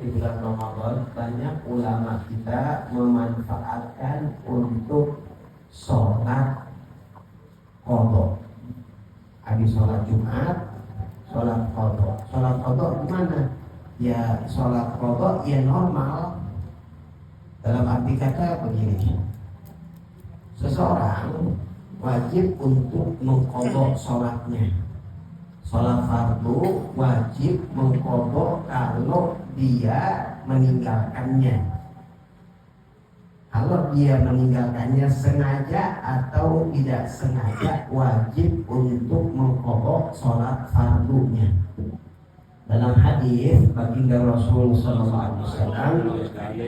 di bulan Ramadan banyak ulama kita memanfaatkan untuk sholat qadha. Habis sholat Jumat, sholat qadha. Sholat qadha gimana? Ya sholat qadha ya normal. Dalam arti kata begini, seseorang wajib untuk mengqadha sholatnya. Sholat fardu wajib mengqadha kalau dia meninggalkannya. Kalau dia meninggalkannya sengaja atau tidak sengaja, wajib untuk mengqadha sholat fardunya. Dalam hadis baginda Rasul sallallahu alaihi wasallam,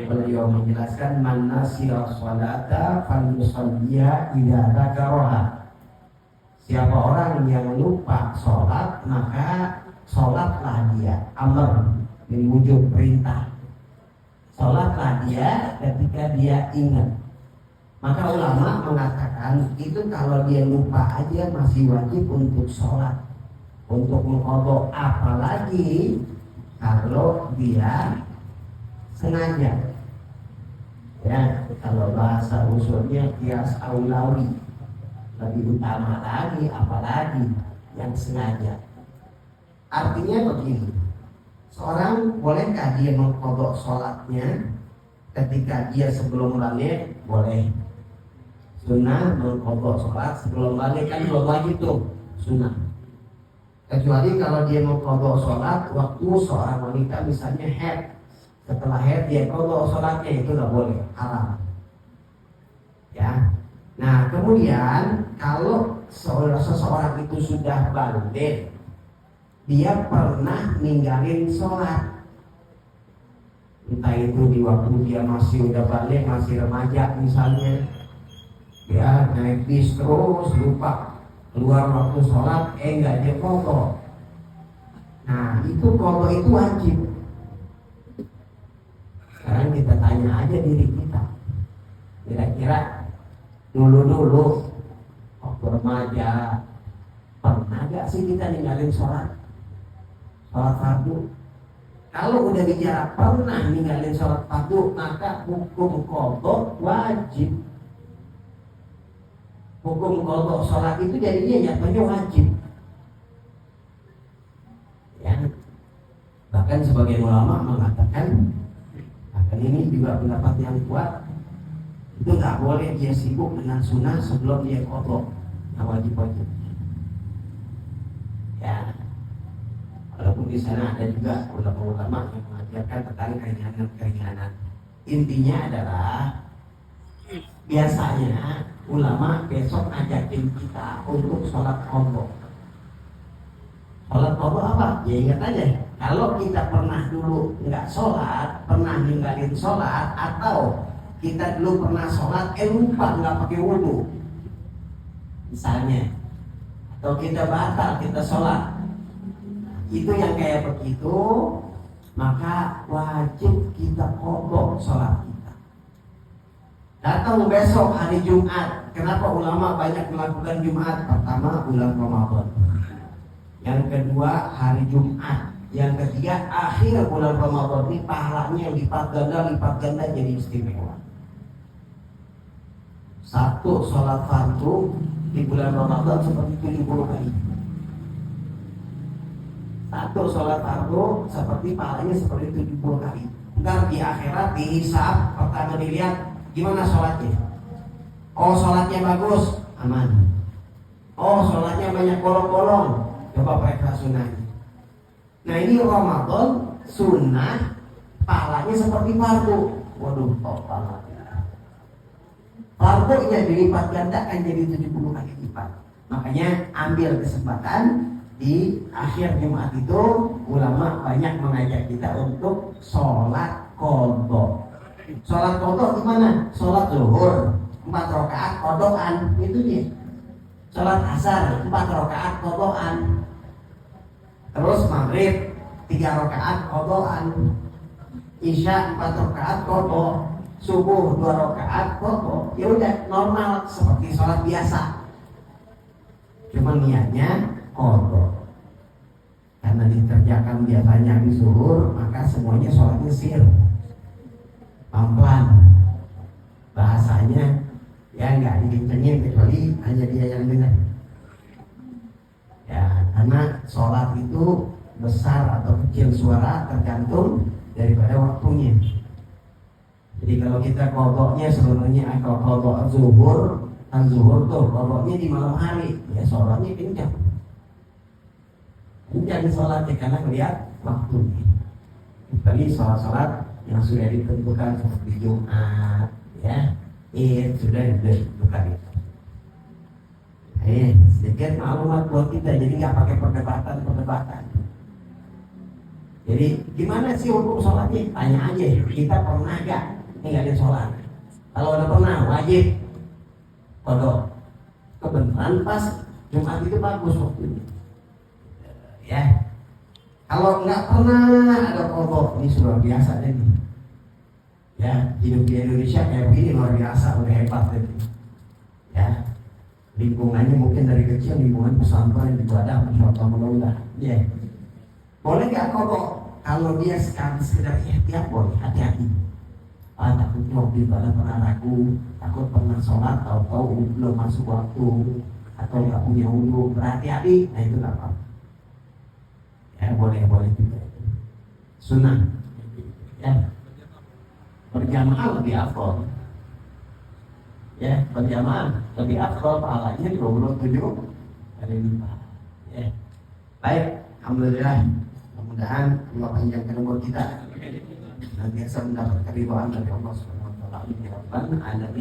beliau menjelaskan man nasiya sholata falyusalliha idza dzakaraha. Siapa orang yang lupa sholat, maka sholatlah dia. Amr min wujub, perintah. Sholatlah dia ketika dia ingat. Maka ulama mengatakan itu kalau dia lupa aja masih wajib untuk sholat, untuk mengqadha, apalagi kalau dia sengaja. Ya, kalau bahasa usulnya qiyas aulawi, lebih utama lagi apalagi yang sengaja. Artinya begini, seorang bolehkah dia mengqadha sholatnya ketika dia sebelum balik? Boleh. Sunnah mengqadha sholat sebelum balik, kan belum wajib tuh, sunnah. Kecuali kalau dia mengqadha sholat waktu seorang wanita misalnya haid, setelah haid dia qadha sholatnya, itu nggak boleh, haram. Ya. Nah kemudian kalau seseorang itu sudah balik, dia pernah ninggalin sholat, entah itu di waktu dia masih udah balik, masih remaja misalnya, ya naik bis terus lupa keluar waktu sholat, nggak dia qadha. Nah itu qadha itu wajib. Sekarang kita tanya aja diri kita, kira-kira dulu waktu remaja pernah gak sih kita ninggalin sholat fardu? Kalau udah bicara pernah ninggalin sholat fardu, maka hukum qadha wajib. Hukum qadha sholat itu jadinya nyatanya wajib. Ya. Bahkan sebagian ulama mengatakan, bahkan ini juga pendapat yang kuat, itu nggak boleh dia sibuk dengan sunnah sebelum dia qadha yang wajib-wajib. Ya, walaupun di sana ada juga ulama-ulama yang mengajarkan tentang keringanan-keringanan. Intinya adalah biasanya ulama besok ngajakin kita untuk sholat qadha. Sholat qadha apa? Ya ingat aja, kalau kita pernah dulu nggak sholat, pernah ninggalin sholat, atau kita dulu pernah sholat, lupa nggak pakai wudu misalnya, atau kita batal kita sholat, itu yang kayak begitu, maka wajib kita qadha sholat kita. Datang besok hari Jumat, kenapa ulama banyak melakukan Jumat? Pertama bulan Ramadan, yang kedua hari Jumat, yang ketiga akhir bulan Ramadan. Ini pahalanya lipat ganda jadi istimewa. Satu sholat fardu di bulan Ramadan seperti 70 kali. Satu sholat fardu seperti pahalanya seperti 70 kali. Ntar di akhirat dihisab, pertama dilihat gimana sholatnya. Oh sholatnya bagus, aman. Oh sholatnya banyak bolong-bolong, coba periksa sunnahnya. Nah ini Ramadan sunnah, pahalanya seperti fardu. Waduh, total. Fardunya dilipat gandakan jadi 70 kali lipat. Makanya ambil kesempatan di akhir Jumat itu, ulama banyak mengajak kita untuk sholat qadha. Sholat qadha gimana? Sholat zuhur 4 rakaat qadhaan, itu dia. Sholat asar 4 rakaat qadhaan. Terus maghrib 3 rakaat qadhaan. Isya 4 rakaat qadha. Subuh 2 rakaat qadha. Ya udah normal seperti sholat biasa. Cuma niatnya qadha. karena dikerjakan biasanya di zuhur, maka semuanya sholatnya sir, pelan-pelan. Bahasanya ya nggak dikencengin kecuali hanya dia yang dengar. Ya, karena sholat itu besar atau kecil suara tergantung daripada waktunya. Jadi kalau kita kodoknya sebenarnya kalau kodok zuhur, kan zuhur tuh kodoknya di malam hari, ya sholatnya kencang. Kencang sholatnya karena melihat waktunya. Kecuali sholat-sholat yang sudah ditentukan seperti Jumat, ya, Id sudah ditentukan itu. Sedikit maklumat buat kita, jadi nggak pakai perdebatan. Jadi gimana sih hukum sholatnya? Tanya aja, kita pernah nggak ninggalin sholat? Kalau udah pernah, wajib kodok. Kebenaran pas Jumat itu bagus waktunya. Ya, kalau nggak pernah ada kodok, ini sudah biasa deh. Ya, hidup di Indonesia kayak begini luar biasa, udah hebat deh. Ya, lingkungannya mungkin dari kecil lingkungan pesantren juga ada, masyaallah mudah-mudahan. Ya, boleh nggak kodok? Kalau dia sekedar ikhtiar boleh, hati-hati. Takutnya waktu itu ada pernah ragu, takut pernah sholat tahu belum masuk waktu atau nggak punya wudu, berhati-hati. Nah itu nggak apa-apa. Ya boleh juga. Sunnah. Ya, berjamaah lebih afdal. Ya, berjamaah lebih afdal, pahalanya 27 kali lipat. Ya. Baik, alhamdulillah. Mudah-mudahan Allah panjangkan umur kita dan biasa mendapat keridhaan dari Allah Subhanahu wa taala. Amin.